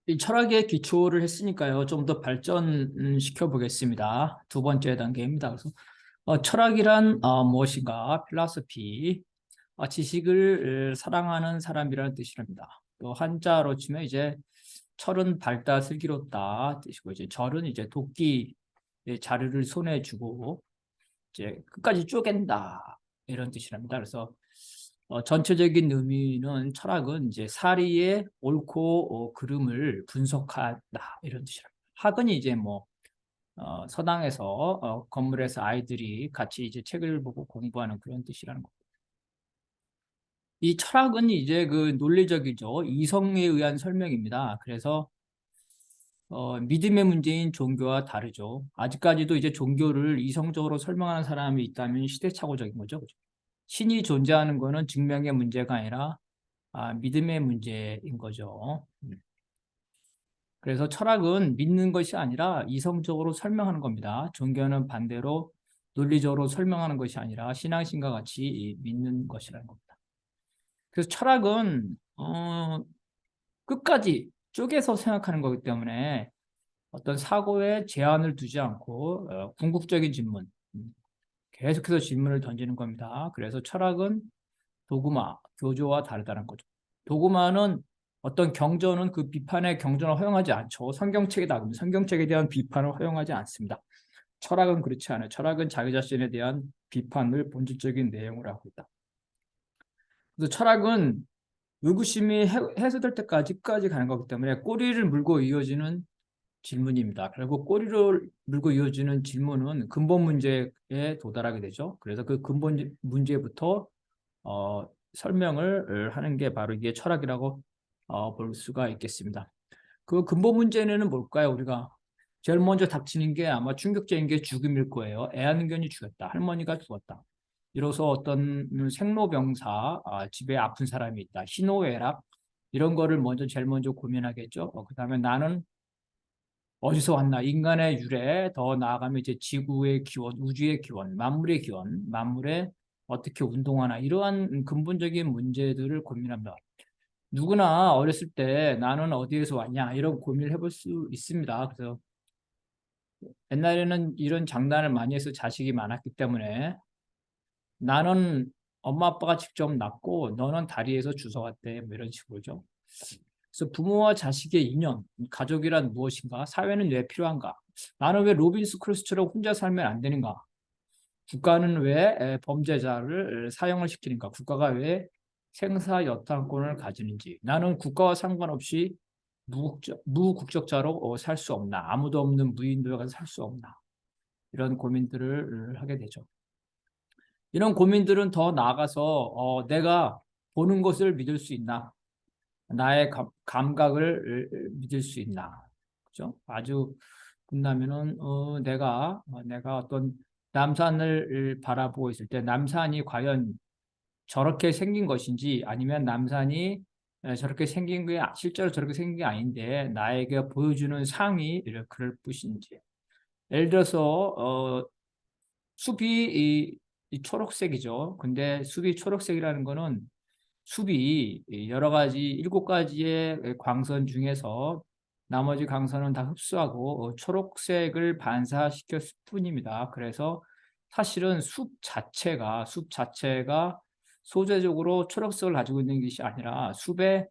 이 철학의 기초를 했으니까요. 좀 더 발전시켜 보겠습니다. 두 번째 단계입니다. 그래서 철학이란 무엇인가? 필라소피, 지식을 사랑하는 사람이라는 뜻이랍니다. 또 한자로 치면 이제 철은 밝다, 슬기롭다 뜻이고 이제 절은 이제 도끼 자루를 손에 쥐고 이제 끝까지 쪼갠다 이런 뜻이랍니다. 그래서 전체적인 의미는 철학은 이제 사리의 옳고 그름을 분석하다 이런 뜻이랍니다. 학은이 이제 뭐 서당에서 건물에서 아이들이 같이 이제 책을 보고 공부하는 그런 뜻이라는 거. 이 철학은 이제 그 논리적이죠. 이성에 의한 설명입니다. 그래서 믿음의 문제인 종교와 다르죠. 아직까지도 이제 종교를 이성적으로 설명하는 사람이 있다면 시대착오적인 거죠. 그죠? 신이 존재하는 것은 증명의 문제가 아니라 믿음의 문제인 거죠. 그래서 철학은 믿는 것이 아니라 이성적으로 설명하는 겁니다. 종교는 반대로 논리적으로 설명하는 것이 아니라 신앙심과 같이 믿는 것이라는 겁니다. 그래서 철학은 끝까지 쪼개서 생각하는 거기 때문에 어떤 사고에 제한을 두지 않고 궁극적인 질문, 계속해서 질문을 던지는 겁니다. 그래서 철학은 도구마, 교조와 다르다는 거죠. 도구마는 어떤 경전은 그 비판의 경전을 허용하지 않죠. 성경책이다. 그러면 성경책에 대한 비판을 허용하지 않습니다. 철학은 그렇지 않아요. 철학은 자기 자신에 대한 비판을 본질적인 내용으로 하고 있다. 그래서 철학은 의구심이 해소될 때까지까지 가는 거기 때문에 꼬리를 물고 이어지는 질문입니다. 결국 꼬리를 물고 이어지는 질문은 근본 문제에 도달하게 되죠. 그래서 그 근본 문제부터 설명을 하는 게 바로 이게 철학이라고 볼 수가 있겠습니다. 그 근본 문제는 뭘까요? 우리가 제일 먼저 닥치는 게 아마 충격적인 게 죽음일 거예요. 애완견이 죽었다. 할머니가 죽었다. 이로써 어떤 생로병사, 집에 아픈 사람이 있다. 희노애락 이런 거를 먼저 제일 먼저 고민하겠죠. 그다음에 나는 어디서 왔나? 인간의 유래, 더 나아가면 이제 지구의 기원, 우주의 기원, 만물의 기원, 만물에 어떻게 운동하나 이러한 근본적인 문제들을 고민합니다. 누구나 어렸을 때 나는 어디에서 왔냐 이런 고민을 해볼 수 있습니다. 그래서 옛날에는 이런 장난을 많이 해서 자식이 많았기 때문에 나는 엄마 아빠가 직접 낳고 너는 다리에서 주워왔대 뭐 이런 식으로죠. 그래서 부모와 자식의 인연, 가족이란 무엇인가? 사회는 왜 필요한가? 나는 왜 로빈스 크루소처럼 혼자 살면 안 되는가? 국가는 왜 범죄자를 사형을 시키는가? 국가가 왜 생사 여탕권을 가지는지? 나는 국가와 상관없이 무국적자로 살 수 없나? 아무도 없는 무인도에 가서 살 수 없나? 이런 고민들을 하게 되죠. 이런 고민들은 더 나아가서 내가 보는 것을 믿을 수 있나? 나의 감각을 믿을 수 있나? 그죠? 아주 끝나면은 내가 어떤 남산을 바라보고 있을 때 남산이 과연 저렇게 생긴 것인지 아니면 남산이 저렇게 생긴 게 실제로 저렇게 생긴 게 아닌데 나에게 보여주는 상이 그럴 뿐인지. 예를 들어서 숲이 이 초록색이죠. 근데 숲이 초록색이라는 거는 숲이 여러 가지 일곱 가지의 광선 중에서 나머지 광선은 다 흡수하고 초록색을 반사시켰을 뿐입니다. 그래서 사실은 숲 자체가 소재적으로 초록색을 가지고 있는 것이 아니라 숲에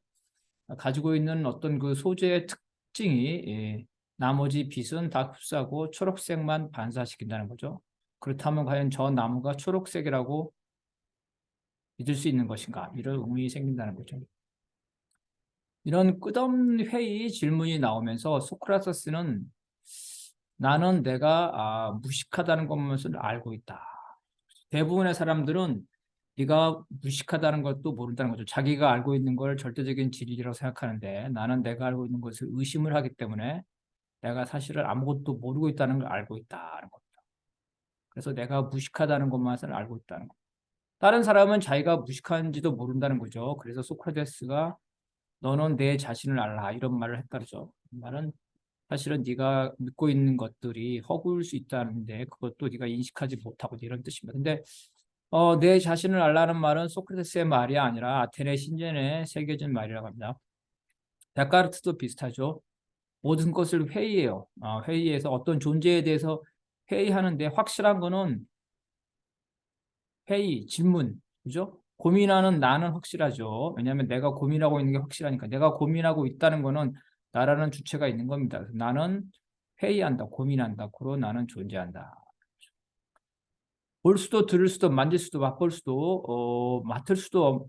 가지고 있는 어떤 그 소재의 특징이 나머지 빛은 다 흡수하고 초록색만 반사시킨다는 거죠. 그렇다면 과연 저 나무가 초록색이라고 믿을 수 있는 것인가? 이런 의문이 생긴다는 거죠. 이런 끝없는 회의 질문이 나오면서 소크라테스는 나는 내가 무식하다는 것을 알고 있다. 대부분의 사람들은 네가 무식하다는 것도 모른다는 거죠. 자기가 알고 있는 걸 절대적인 진리라고 생각하는데 나는 내가 알고 있는 것을 의심을 하기 때문에 내가 사실은 아무것도 모르고 있다는 걸 알고 있다는 겁니다. 그래서 내가 무식하다는 것만을 알고 있다는 거. 다른 사람은 자기가 무식한지도 모른다는 거죠. 그래서 소크라테스가 너는 내 자신을 알라 이런 말을 했다죠. 말은 사실은 네가 믿고 있는 것들이 허구일 수 있다는데 그것도 네가 인식하지 못하고 이런 뜻입니다. 근데 내 자신을 알라는 말은 소크라테스의 말이 아니라 아테네 신전에 새겨진 말이라고 합니다. 데카르트도 비슷하죠. 모든 것을 회의해요. 회의해서 어떤 존재에 대해서 회의하는데 확실한 거는 회의, 질문, 그죠? 고민하는 나는 확실하죠. 왜냐하면 내가 고민하고 있는 게 확실하니까. 내가 고민하고 있다는 거는 나라는 주체가 있는 겁니다. 그래서 나는 회의한다, 고민한다, 그런 나는 존재한다. 볼 수도 들을 수도 만질 수도 맛볼 수도 맡을 수도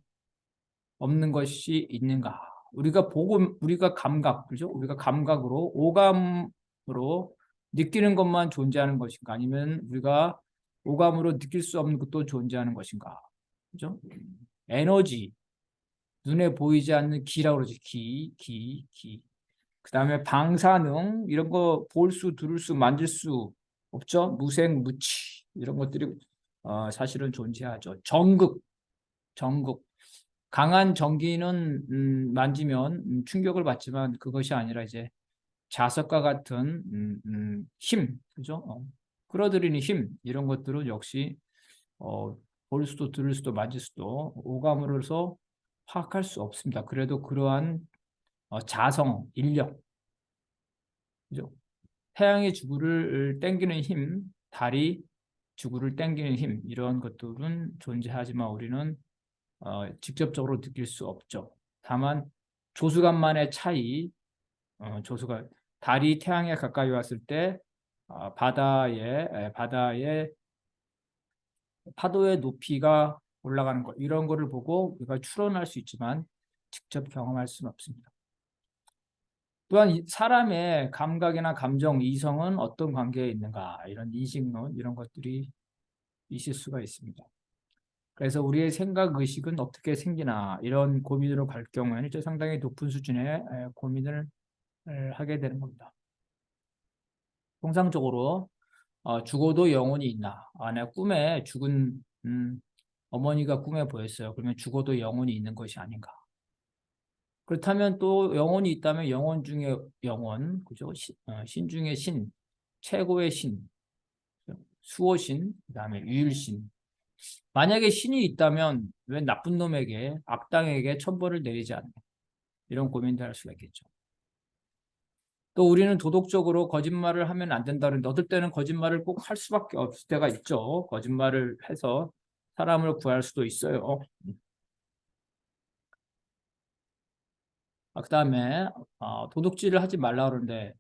없는 것이 있는가? 우리가 보고 우리가 감각, 그죠? 우리가 감각으로 오감으로 느끼는 것만 존재하는 것인가? 아니면 우리가 오감으로 느낄 수 없는 것도 존재하는 것인가? 그죠? 에너지, 눈에 보이지 않는 기라고 그러지. 기. 그다음에 방사능 이런 거 볼 수, 들을 수, 만질 수 없죠? 무생, 무치 이런 것들이 사실은 존재하죠. 전극. 강한 전기는 만지면 충격을 받지만 그것이 아니라 이제 자석과 같은 힘, 그죠? 끌어들이는 힘 이런 것들은 역시 어, 볼 수도 들을 수도 만질 수도 오감으로서 파악할 수 없습니다. 그래도 그러한 자성, 인력, 그죠? 태양의 지구를 당기는 힘, 달이 지구를 당기는 힘 이런 것들은 존재하지만 우리는 직접적으로 느낄 수 없죠. 다만 조수간만의 차이, 조수가 달이 태양에 가까이 왔을 때 바다의 파도의 높이가 올라가는 것 이런 거를 보고 우리가 추론할 수 있지만 직접 경험할 수는 없습니다. 또한 사람의 감각이나 감정, 이성은 어떤 관계에 있는가 이런 인식론 이런 것들이 있을 수가 있습니다. 그래서 우리의 생각 의식은 어떻게 생기나 이런 고민으로 갈 경우에는 이제 상당히 높은 수준의 고민을 하게 되는 겁니다. 통상적으로 죽어도 영혼이 있나? 내 꿈에 죽은 어머니가 꿈에 보였어요. 그러면 죽어도 영혼이 있는 것이 아닌가? 그렇다면 또 영혼이 있다면 영혼 중에 영혼, 그죠? 신 중에 신, 최고의 신, 수호신, 그다음에 유일신. 만약에 신이 있다면 왜 나쁜 놈에게 악당에게 천벌을 내리지 않나? 이런 고민도 할 수가 있겠죠. 또 우리는 도덕적으로 거짓말을 하면 안 된다는데 어떨 때는 거짓말을 꼭 할 수밖에 없을 때가 있죠. 거짓말을 해서 사람을 구할 수도 있어요. 그다음에 도둑질을 하지 말라 그러는데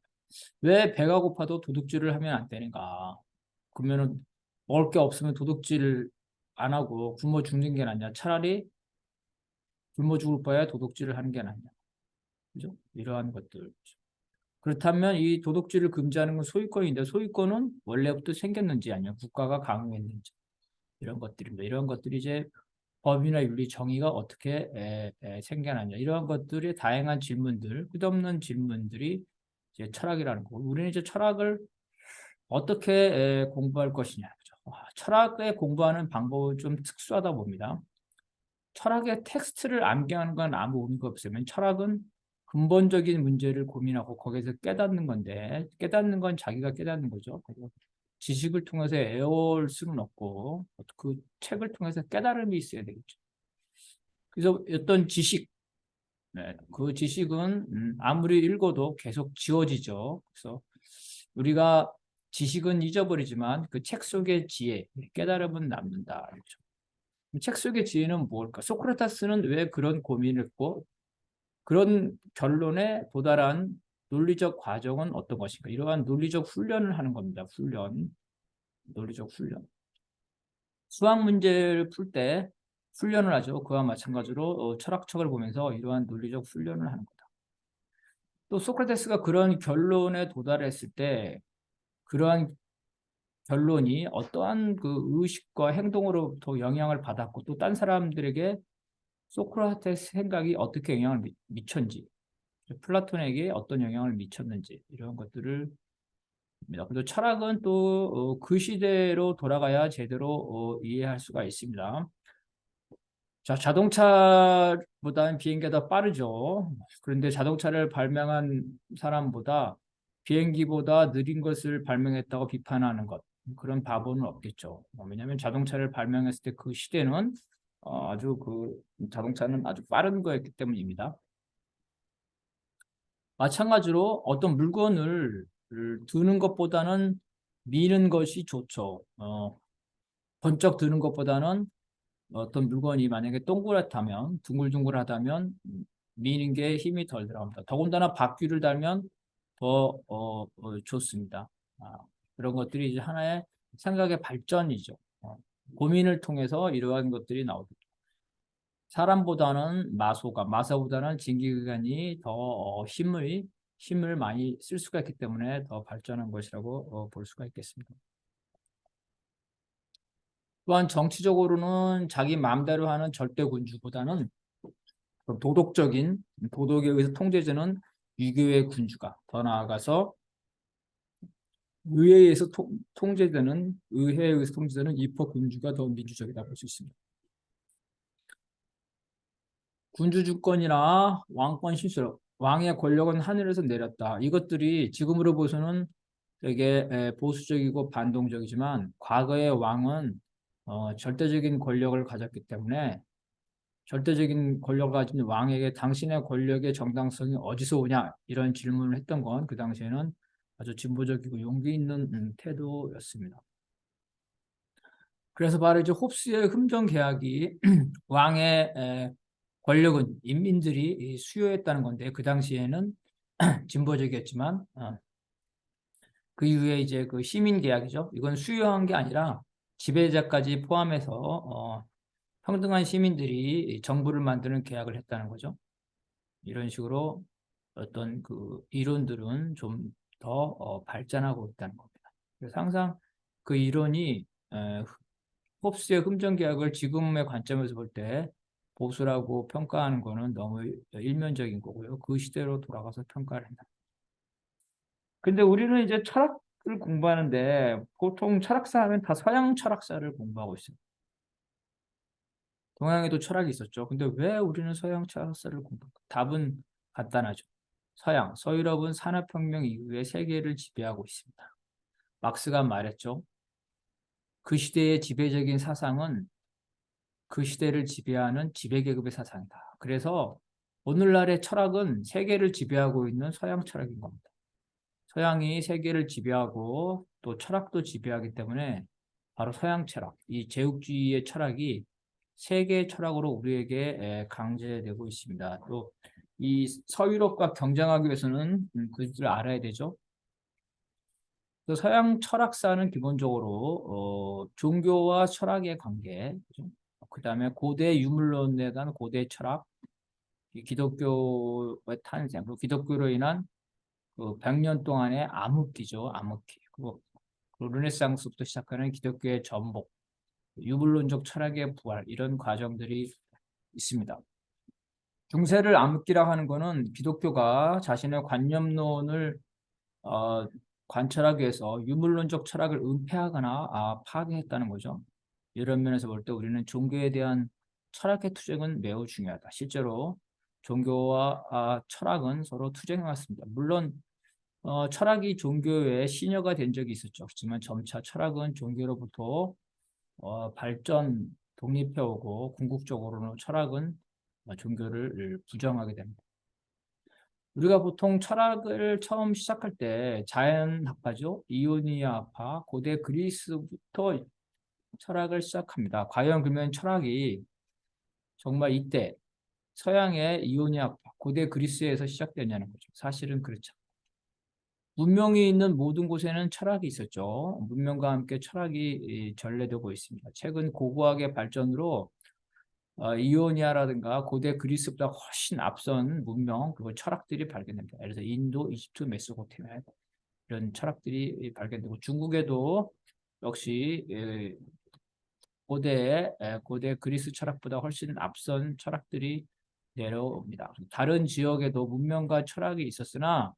왜 배가 고파도 도둑질을 하면 안 되는가? 그러면은 먹을 게 없으면 도둑질을 안 하고 굶어 죽는 게 낫냐? 차라리 굶어 죽을 바에 도둑질을 하는 게 낫냐? 그죠? 이러한 것들. 그렇다면 이 도둑질을 금지하는 건 소유권인데 소유권은 원래부터 생겼는지 아니면 국가가 강요했는지 이런 것들입니다. 이런 것들이 이제 법이나 윤리 정의가 어떻게 생겨났냐 이러한 것들의 다양한 질문들 끝없는 질문들이 이제 철학이라는 거고 우리는 이제 철학을 어떻게 공부할 것이냐 그죠? 철학에 공부하는 방법은 좀 특수하다 봅니다. 철학의 텍스트를 암기하는 건 아무 의미가 없어요. 철학은 근본적인 문제를 고민하고 거기서 깨닫는 건데 깨닫는 건 자기가 깨닫는 거죠. 지식을 통해서 애올 수는 없고 그 책을 통해서 깨달음이 있어야 되겠죠. 그래서 어떤 지식, 그 지식은 아무리 읽어도 계속 지워지죠. 그래서 우리가 지식은 잊어버리지만 그 책 속의 지혜, 깨달음은 남는다. 그렇죠. 책 속의 지혜는 뭘까? 소크라테스는 왜 그런 고민을 했고 그런 결론에 도달한 논리적 과정은 어떤 것인가? 이러한 논리적 훈련을 하는 겁니다. 논리적 훈련. 수학 문제를 풀 때 훈련을 하죠. 그와 마찬가지로 철학책을 보면서 이러한 논리적 훈련을 하는 거다. 또 소크라테스가 그런 결론에 도달했을 때 그러한 결론이 어떠한 그 의식과 행동으로부터 영향을 받았고 또 딴 사람들에게 소크라테스 생각이 어떻게 영향을 미쳤는지 플라톤에게 어떤 영향을 미쳤는지 이런 것들을 입니다. 그리고 철학은 또 그 시대로 돌아가야 제대로 이해할 수가 있습니다. 자, 자동차보다는 비행기가 더 빠르죠. 그런데 자동차를 발명한 사람보다 비행기보다 느린 것을 발명했다고 비판하는 것. 그런 바보는 없겠죠. 왜냐하면 자동차를 발명했을 때 그 시대는 아주 그 자동차는 아주 빠른 거였기 때문입니다. 마찬가지로 어떤 물건을 드는 것보다는 미는 것이 좋죠. 번쩍 드는 것보다는 어떤 물건이 만약에 동그랗다면, 둥글둥글하다면 미는 게 힘이 덜 들어갑니다. 더군다나 바퀴를 달면 더 좋습니다. 아, 그런 것들이 이제 하나의 생각의 발전이죠. 고민을 통해서 이러한 것들이 나오죠. 사람보다는 마소보다는 진기관이 더 힘을 많이 쓸 수가 있기 때문에 더 발전한 것이라고 볼 수가 있겠습니다. 또한 정치적으로는 자기 마음대로 하는 절대군주보다는 도덕에 의해서 통제되는 유교의 군주가, 더 나아가서 의회에 의해서 통제되는 입법 군주가 더 민주적이라고 볼 수 있습니다. 군주 주권이나 왕권 실수, 왕의 권력은 하늘에서 내렸다. 이것들이 지금으로 봐서는 되게 보수적이고 반동적이지만, 과거의 왕은 절대적인 권력을 가졌기 때문에, 절대적인 권력을 가진 왕에게 당신의 권력의 정당성이 어디서 오냐, 이런 질문을 했던 건 그 당시에는 아주 진보적이고 용기 있는 태도였습니다. 그래서 바로 이제 홉스의 흠정 계약이 왕의 권력은 인민들이 수요했다는 건데, 그 당시에는 진보적이었지만, 그 이후에 이제 그 시민 계약이죠. 이건 수요한 게 아니라 지배자까지 포함해서 평등한 시민들이 정부를 만드는 계약을 했다는 거죠. 이런 식으로 어떤 그 이론들은 좀 더 발전하고 있다는 겁니다. 그래서 항상 그 이론이 홉스의 흠정 계약을 지금의 관점에서 볼 때 보수라고 평가하는 거는 너무 일면적인 거고요. 그 시대로 돌아가서 평가를 한다. 근데 우리는 이제 철학을 공부하는데 보통 철학사 하면 다 서양 철학사를 공부하고 있어요. 동양에도 철학이 있었죠. 근데 왜 우리는 서양 철학사를 공부할까? 답은 간단하죠. 서유럽은 산업혁명 이후에 세계를 지배하고 있습니다. 막스가 말했죠. 그 시대의 지배적인 사상은 그 시대를 지배하는 지배계급의 사상이다. 그래서 오늘날의 철학은 세계를 지배하고 있는 서양 철학인 겁니다. 서양이 세계를 지배하고 또 철학도 지배하기 때문에 바로 서양 철학, 이 제국주의의 철학이 세계 철학으로 우리에게 강제되고 있습니다. 또 이 서유럽과 경쟁하기 위해서는 그것을 알아야 되죠. 서양 철학사는 기본적으로 종교와 철학의 관계, 그 다음에 고대 유물론에 대한 고대 철학, 기독교의 탄생, 그리고 기독교로 인한 그 100년 동안의 암흑기죠, 암흑기. 그리고 그 르네상스부터 시작하는 기독교의 전복, 유물론적 철학의 부활, 이런 과정들이 있습니다. 중세를 암흑기라고 하는 것은 기독교가 자신의 관념론을 관철하기 위해서 유물론적 철학을 은폐하거나 파괴했다는 거죠. 이런 면에서 볼 때 우리는 종교에 대한 철학의 투쟁은 매우 중요하다. 실제로 종교와 철학은 서로 투쟁해 왔습니다. 물론 철학이 종교의 시녀가 된 적이 있었죠. 그렇지만 점차 철학은 종교로부터 발전, 독립해오고 궁극적으로는 철학은 종교를 부정하게 됩니다. 우리가 보통 철학을 처음 시작할 때 자연학파죠. 이오니아파, 고대 그리스부터 철학을 시작합니다. 과연 그러면 철학이 정말 이때 서양의 이오니아파, 고대 그리스에서 시작되냐는 거죠. 사실은 그렇죠. 문명이 있는 모든 곳에는 철학이 있었죠. 문명과 함께 철학이 전래되고 있습니다. 최근 고고학의 발전으로 이오니아라든가 고대 그리스보다 훨씬 앞선 문명 그리고 철학들이 발견됩니다. 예를 들어 인도, 이집트, 메소포타미아 이런 철학들이 발견되고 중국에도 역시 고대 그리스 철학보다 훨씬 앞선 철학들이 내려옵니다. 다른 지역에도 문명과 철학이 있었으나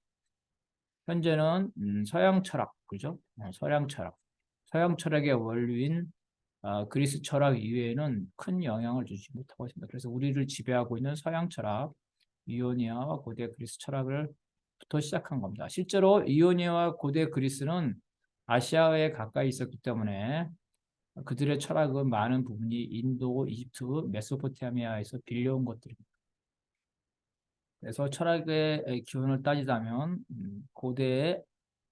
현재는 서양 철학, 그죠? 서양 철학의 원류인 그리스 철학 이외에는 큰 영향을 주지 못하고 있습니다. 그래서 우리를 지배하고 있는 서양 철학, 이오니아와 고대 그리스 철학을부터 시작한 겁니다. 실제로 이오니아와 고대 그리스는 아시아에 가까이 있었기 때문에 그들의 철학은 많은 부분이 인도, 이집트, 메소포타미아에서 빌려온 것들입니다. 그래서 철학의 기원을 따지자면 고대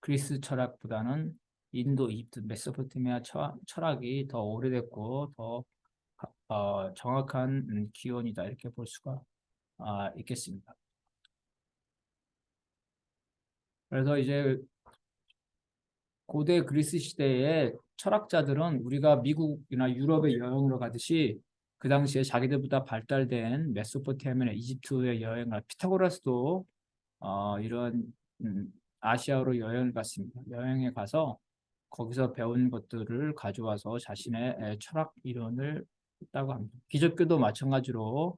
그리스 철학보다는 인도, 이집트, 메소포타미아 철학이 더 오래됐고 더 정확한 기원이다 이렇게 볼 수가 있겠습니다. 그래서 이제 고대 그리스 시대의 철학자들은 우리가 미국이나 유럽에 여행을 가듯이 그 당시에 자기들보다 발달된 메소포타미아나 이집트의 여행을 피타고라스도 이런 아시아로 여행을 갔습니다. 여행에 가서 거기서 배운 것들을 가져와서 자신의 철학 이론을 했다고 합니다. 기독교도 마찬가지로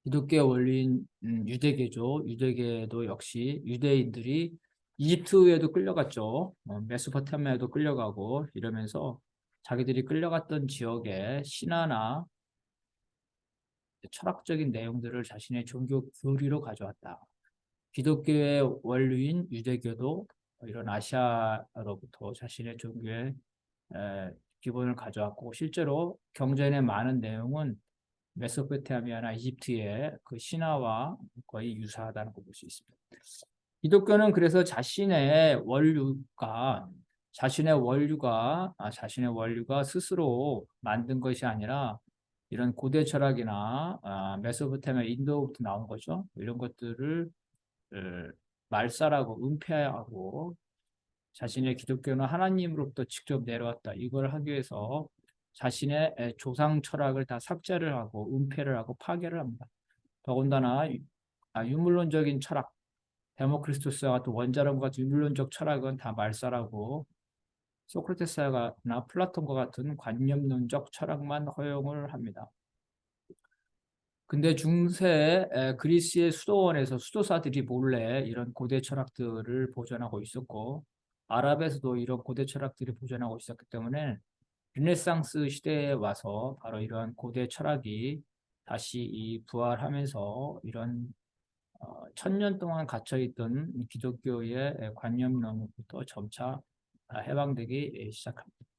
기독교의 원리인 유대교죠. 유대교도 역시 유대인들이 이집트에도 끌려갔죠. 메소포타미아에도 끌려가고 이러면서 자기들이 끌려갔던 지역의 신화나 철학적인 내용들을 자신의 종교 교리로 가져왔다. 기독교의 원류인 유대교도 이런 아시아로부터 자신의 종교의 기본을 가져왔고 실제로 경전의 많은 내용은 메소포타미아나 이집트의 그 신화와 거의 유사하다는 걸 볼 수 있습니다. 기독교는 그래서 자신의 원류가 스스로 만든 것이 아니라 이런 고대 철학이나 메소포타미아 인도부터 나온 거죠. 이런 것들을 어, 말살하고 은폐하고 자신의 기독교는 하나님으로부터 직접 내려왔다. 이걸 하기 위해서 자신의 조상 철학을 다 삭제를 하고 은폐를 하고 파괴를 합니다. 더군다나 유물론적인 철학, 데모크리스토스와 같은 원자론과 같은 유물론적 철학은 다 말살하고 소크라테스나 플라톤과 같은 관념론적 철학만 허용을 합니다. 근데 중세 그리스의 수도원에서 수도사들이 몰래 이런 고대 철학들을 보존하고 있었고 아랍에서도 이런 고대 철학들이 보존하고 있었기 때문에 르네상스 시대에 와서 바로 이러한 고대 철학이 다시 부활하면서 이런 천년 동안 갇혀있던 기독교의 관념론부터 점차 해방되기 시작합니다.